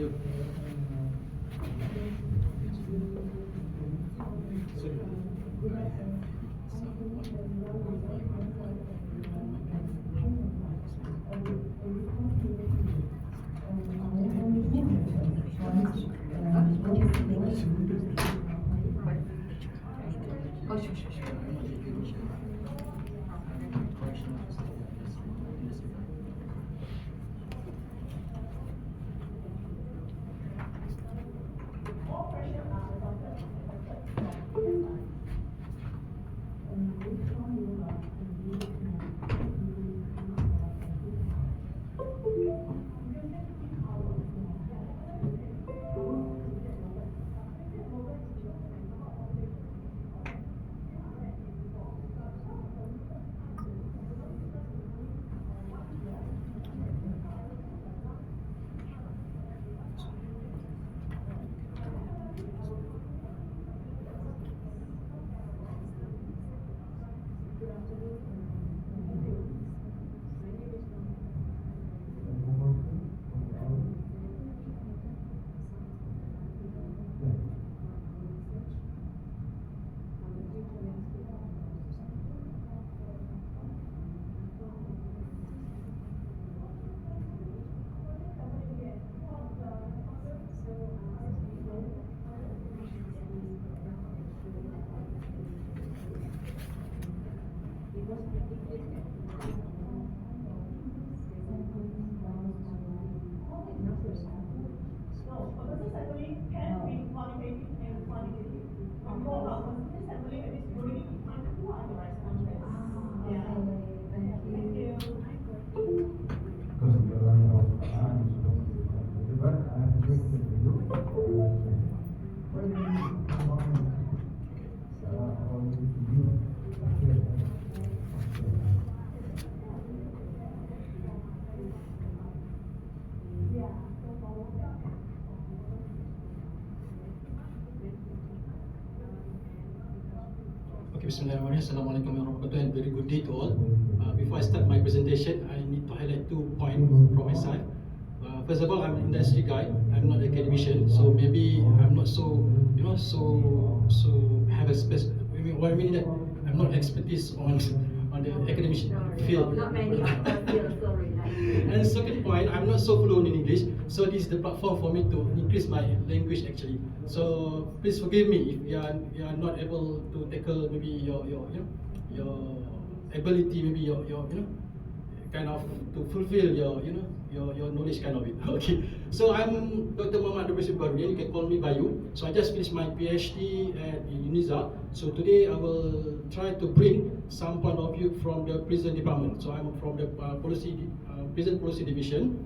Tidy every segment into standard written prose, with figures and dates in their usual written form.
you. Okay, Bismillahirrahmanirrahim. Assalamualaikum warahmatullahi wabarakatuh, and very good day to all. Before I start my presentation, I need to highlight 2 points from my side. First of all, I'm an industry guy. I'm not an academician, so maybe I'm not so, have a what I mean that I'm not expertise on the academic field. Not many of us feel sorry. And second point, I'm not so fluent in English, so this is the platform for me to increase my language actually. So please forgive me if you are not able to tackle maybe your ability, maybe your kind of to fulfill your knowledge kind of it. Okay. So I'm Dr. Muhammad DrBayu, you can call me Bayu. So I just finished my PhD at UNIZA. So today I will try to bring some point of view from the prison department. So I'm from the prison policy division,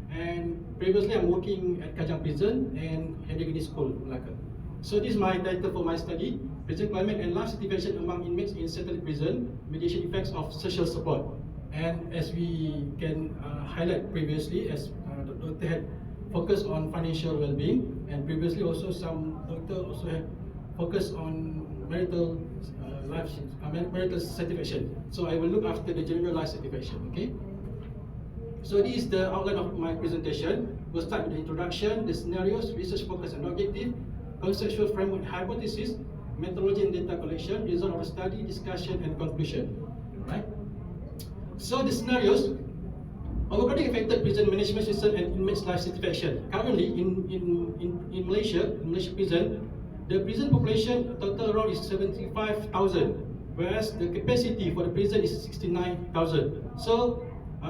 and previously I'm working at Kajang Prison and Hedegani School, Malacca. So this is my title for my study: Prison Climate and Life Situation Among Inmates in Settled Prison, Mediation Effects of Social Support. And as we can highlight previously, as the doctor had focused on financial well-being, and previously also some doctor also had focused on marital marital satisfaction. So I will look after the general life satisfaction. Okay. So this is the outline of my presentation. We'll start with the introduction, the scenarios, research focus and objective, conceptual framework hypothesis, methodology and data collection, result of the study, discussion and conclusion. Right? So the scenarios: overcrowding affected prison management system and inmates' life satisfaction. Currently in Malaysia prison, the prison population total around is 75,000, whereas the capacity for the prison is 69,000. So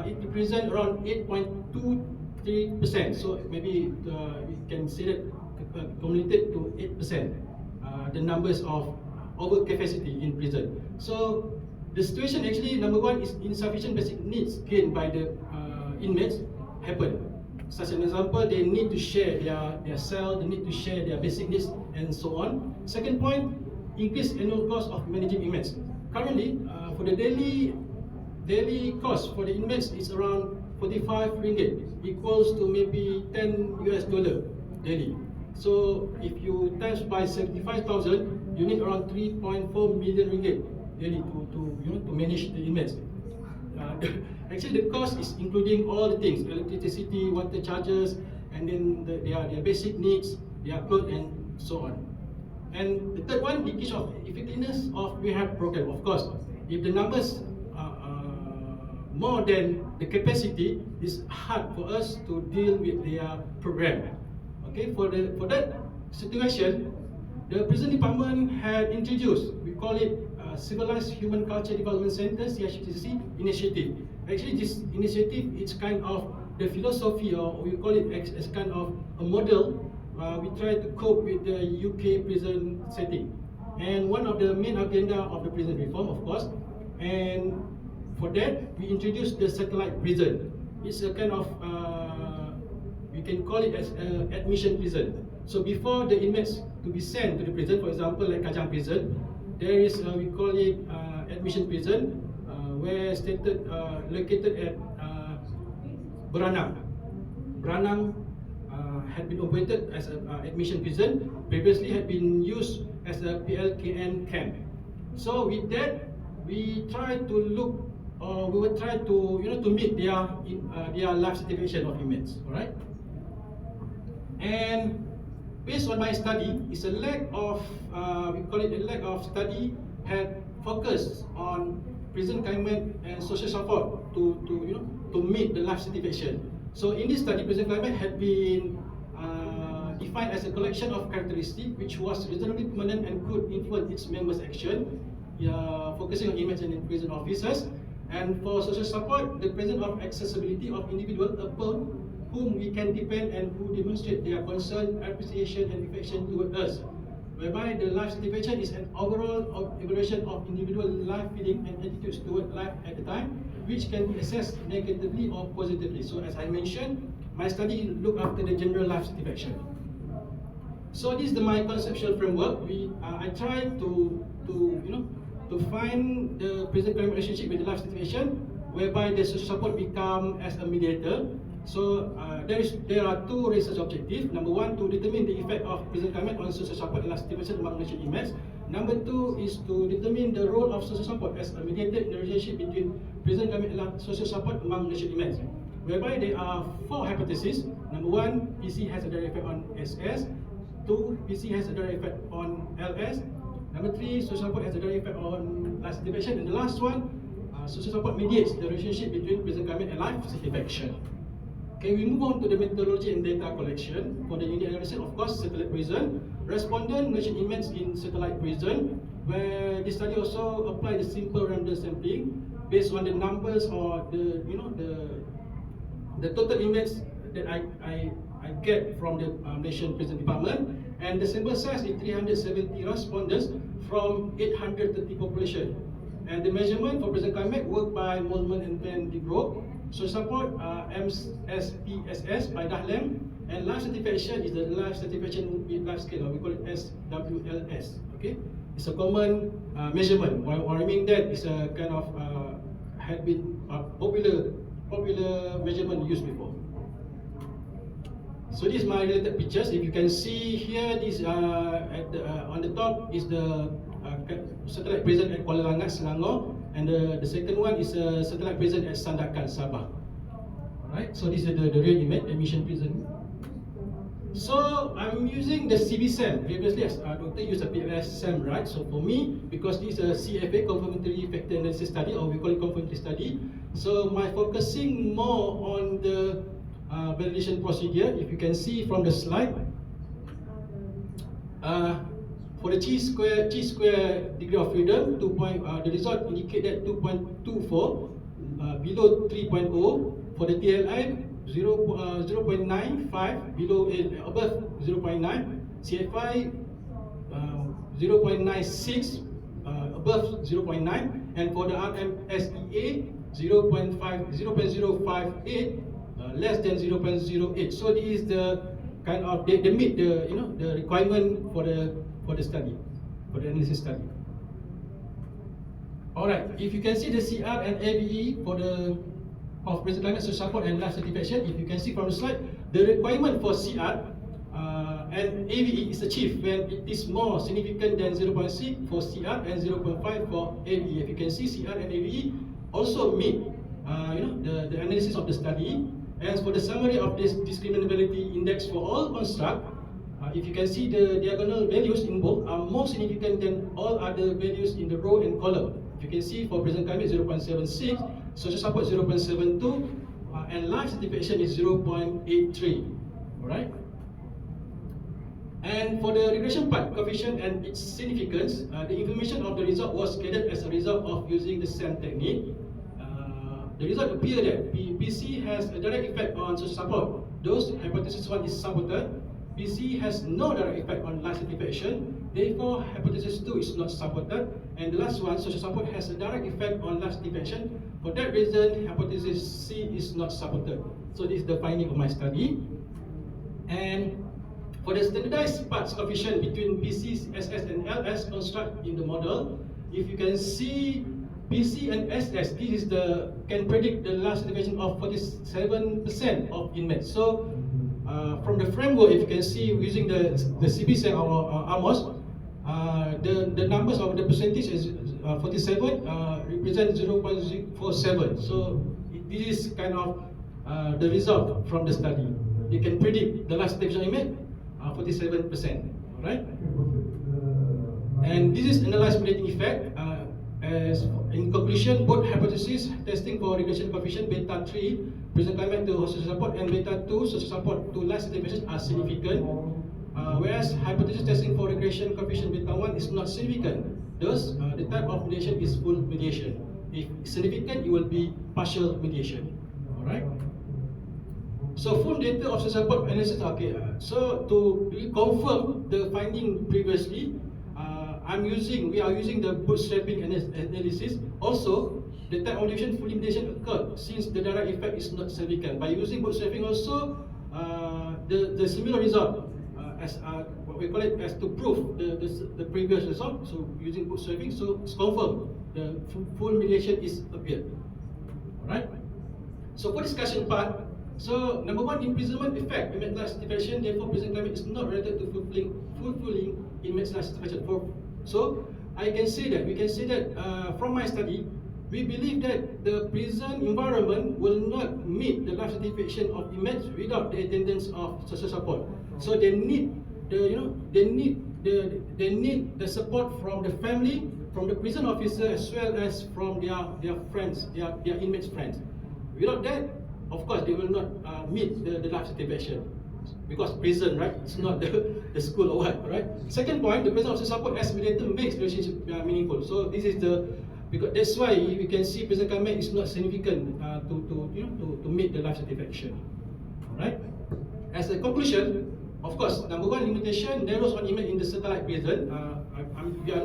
it represents around 8.23%. So maybe we can say that accumulated to 8%. The numbers of overcapacity in prison. So the situation actually, number one, is insufficient basic needs gained by the inmates happen. Such an example, they need to share their cell, they need to share their basic needs, and so on. Second point, increased annual cost of managing inmates. Currently, for the daily cost for the inmates is around 45 ringgit, equals to maybe $10 daily. So if you times by 75,000, you need around 3.4 million ringgit daily to manage the inmates. Actually, the cost is including all the things: electricity, water charges, and then their basic needs, their clothes, and so on. And the third one, the gauge of effectiveness of rehab program. Of course, if the numbers are more than the capacity, it's hard for us to deal with their program. Okay, for that situation, the prison department had introduced, we call it Civilized Human Culture Development Center (CHCC) initiative. Actually, this initiative is kind of the philosophy, or we call it as kind of a model. We try to cope with the UK prison setting, and one of the main agenda of the prison reform, of course, and for that we introduced the satellite prison. It's a kind of we can call it as admission prison. So before the inmates to be sent to the prison, for example like Kajang prison, there is we call it admission prison, where stated located at Beranang. Beranang had been operated as an admission prison. Previously had been used as a PLKN camp. So with that, we try to look, we will try to to meet their life situation of inmates. All right. And based on my study, it's a lack of we call it a lack of study had focused on prison climate and social support to meet the life situation. So in this study, prison climate had been defined as a collection of characteristics which was reasonably permanent and could influence its members' action, focusing on inmates and prison officers. And for social support, the presence of accessibility of individuals upon whom we can depend and who demonstrate their concern, appreciation, and affection toward us, whereby the life situation is an overall evaluation of individual life feeling and attitudes toward life at the time, which can be assessed negatively or positively. So as I mentioned, my study looked after the general life satisfaction. So this is my conceptual framework. I try to find the prison climate relationship with the life situation, whereby the social support become as a mediator. So there are two research objectives. Number one, to determine the effect of prison climate on social support and life satisfaction among Malaysian inmates. Number two is to determine the role of social support as a mediator in the relationship between prison climate and social support among Malaysian inmates. Whereby there are four hypotheses. Number one, PC has a direct effect on SS. Two, PC has a direct effect on LS. Number three, social support has a direct effect on life satisfaction. And the last one, social support mediates the relationship between prison climate and life satisfaction. Okay, we move on to the methodology and data collection. For the unit analysis, of course, satellite prison. Respondent Malaysian inmates in satellite prison, where this study also applied the simple random sampling based on the numbers or the total inmates that I get from the Malaysian Prison Department, and the sample size is 370 respondents from 830 population. And the measurement for prison climate worked by Molman and Van de Broek. Social support MSPSS by Dahlem, and life satisfaction is the life satisfaction with life scale, or we call it SWLS. Okay, it's a common measurement. What I mean that is a kind of had been popular measurement used before. So this is my related pictures. If you can see here, this on the top is the satellite prison at Kuala Langat, Selangor, and the second one is a satellite prison at Sandakan, Sabah. Alright, so this is the real image, admission prison. So I'm using the CB-SAM. Previously, Doctor used a PLS-SAM, right? So for me, because this is a CFA, complementary factor analysis study, or we call it complementary study, so my focusing more on the validation procedure. If you can see from the slide, for the chi-square degree of freedom, the result indicate that 2.24, below 3.0. For the TLI, 0.95, below above 0.9. CFI, 0.96, above 0.9, and for the RMSEA, 0.058, less than 0.08. So this is the kind of they meet the requirement for the study, for the analysis study. Alright, if you can see the CR and ABE for the of prison climate, social support and life satisfaction, if you can see from the slide, the requirement for CR and ABE is achieved when it is more significant than 0.6 for CR and 0.5 for ABE. If you can see, CR and ABE also meet the analysis of the study. As for the summary of this discriminability index for all construct, if you can see the diagonal values in bold are more significant than all other values in the row and column. If you can see for present climate 0.76, social support 0.72, and life satisfaction is 0.83. Alright? And for the regression part, coefficient and its significance, the information of the result was gathered as a result of using the SAM technique. The result appeared that PC has a direct effect on social support. Those hypothesis 1 is supported. PC has no direct effect on life satisfaction. Therefore, hypothesis 2 is not supported. And the last one, social support has a direct effect on life satisfaction. For that reason, hypothesis C is not supported. So this is the finding of my study. And for the standardized parts coefficient between PC, SS, and LS construct in the model, if you can see PC and SS, this is can predict the life satisfaction of 47% of inmates. So from the framework, if you can see using the CB set or AMOS, the numbers of the percentage is 47 represent 0.47. So this is kind of the result from the study. They can predict the life satisfaction inmate 47%. Alright? And this is analyzed predicting effect. As in conclusion, both hypotheses testing for regression coefficient beta 3 present climate to social support and beta 2 social support to life satisfaction are significant, whereas hypothesis testing for regression coefficient beta 1 is not significant. Thus, the type of mediation is full mediation. If significant, it will be partial mediation. Alright? So full data of social support analysis. Okay. So to confirm the finding previously, we are using the bootstrapping analysis. Also, the type of mediation full mediation occurred since the direct effect is not significant. By using bootstrapping also, the similar result as what we call it as to prove the previous result. So using bootstrapping, so it's confirmed the full mediation is appeared. Alright. So for discussion part, so number one, imprisonment effect inmate life satisfaction. Therefore, prison climate is not related to fulfilling inmate life satisfaction. So we can say that from my study, we believe that the prison environment will not meet the life satisfaction of inmates without the attendance of social support. So they need the support from the family, from the prison officer, as well as from their friends, their inmates' friends. Without that, of course, they will not meet the life satisfaction. Because prison, right? It's not the school or what, right? Second point, the presence of social support as mediator makes relationship meaningful. So this is because that's why we can see prison climate is not significant to meet the life satisfaction. Alright? As a conclusion, of course, number one limitation narrows on inmate in the satellite prison. We are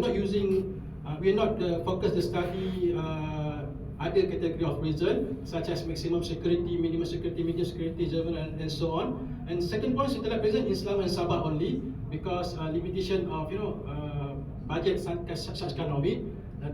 not focus the study other category of prison such as maximum security, minimum security, medium security, German, and so on. And second point, satellite prison in Selangor and Sabah only because limitation of budget such kind of it.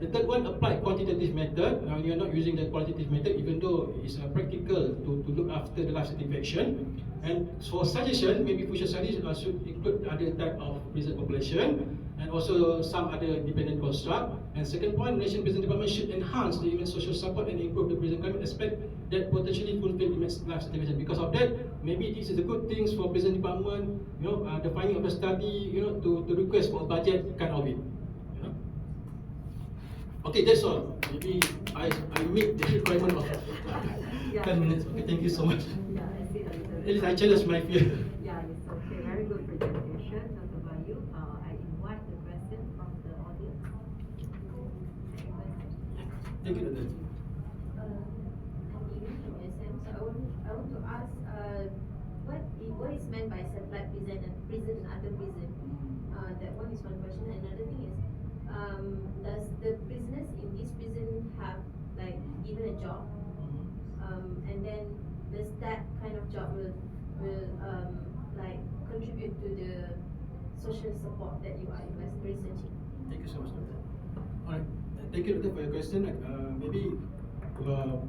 The third one, apply quantitative method. You are not using the qualitative method, even though it's practical to look after the life satisfaction. And for suggestion, maybe future studies should include other type of prison population and also some other dependent construct. And second point, Malaysian Prison Department should enhance the inmate social support and improve the prison climate aspect that potentially fulfill inmate life satisfaction. Because of that, maybe this is the good things for prison department. The finding of the study, to request for a budget kind of it. Okay, that's all. Maybe I meet the requirement of 10 minutes. Okay, thank you so much. Yeah, I see a little. At least I challenge my fear. Yeah, it's okay. Very good presentation, DrBayu. I invite the question from the audience. Thank you, Dr. I want to ask what is meant by satellite prison and prison and other prison? That one is one question. Another thing is, does the prisoners in this prison have given a job? And then does that kind of job will contribute to the social support that you are researching? Thank you so much, Doctor. Alright, thank you, Doctor, for your question. Maybe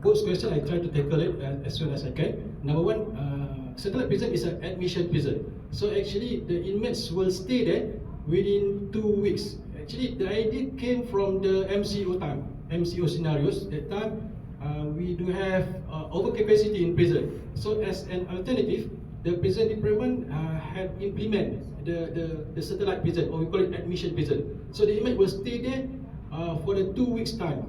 both questions I try to tackle it as soon as I can. Number one, satellite prison is an admission prison. So actually, the inmates will stay there within 2 weeks. Actually, the idea came from the MCO time, MCO scenarios. That time, we do have overcapacity in prison. So as an alternative, the prison department have implemented the satellite prison, or we call it admission prison. So the inmate will stay there for the 2 weeks time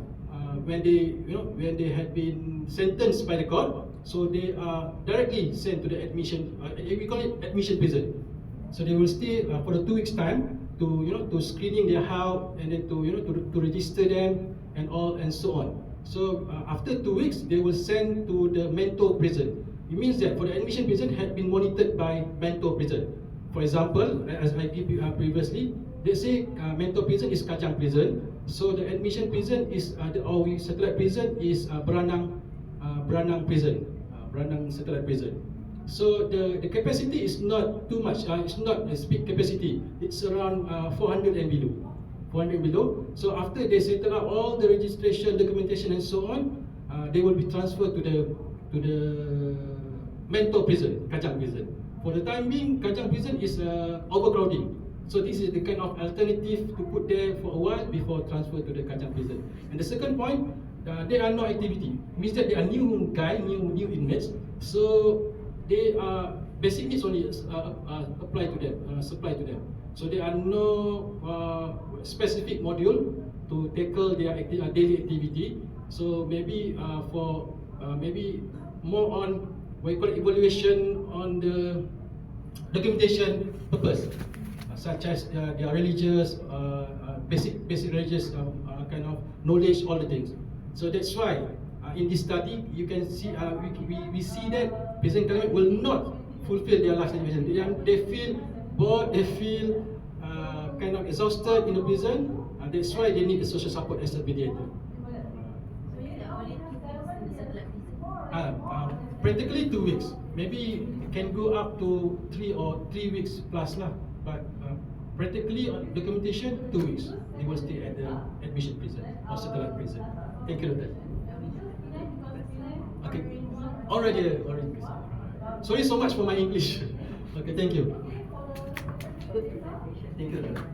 when they had been sentenced by the court. So they are directly sent to the admission. We call it admission prison. So they will stay for the 2 weeks time to screening their house, and then to register them and all and so on. So after 2 weeks, they will send to the mentor prison. It means that for the admission prison had been monitored by mentor prison. For example, as I gave you previously, they say mentor prison is Kajang prison. So the admission prison is satellite prison is Branang prison, Branang satellite prison. So the capacity is not too much. It's not a big capacity. It's around 400 and below. 400 and below. So after they settle up all the registration, documentation, and so on, they will be transferred to the mentor prison, Kajang prison. For the time being, Kajang prison is overcrowding. So this is the kind of alternative to put there for a while before transfer to the Kajang prison. And the second point, there are no activity. It means that they are new inmates. So they are basic needs only apply to them, supply to them. So there are no specific module to tackle their daily activity. So maybe maybe more on what you call evaluation on the documentation purpose, such as their religious, basic religious kind of knowledge, all the things. So that's why in this study you can see we see that prison inmate will not fulfill their life vision. They feel bored, they feel kind of exhausted in the prison. That's why they need the social support as a mediator. Practically 2 weeks. Maybe can go up to 3 weeks plus lah. But practically on documentation 2 weeks. They will stay at the admission prison or satellite prison. Thank you, Doctor. Okay. Already. Sorry so much for my English. Okay, thank you. Good presentation. Thank you, Doctor.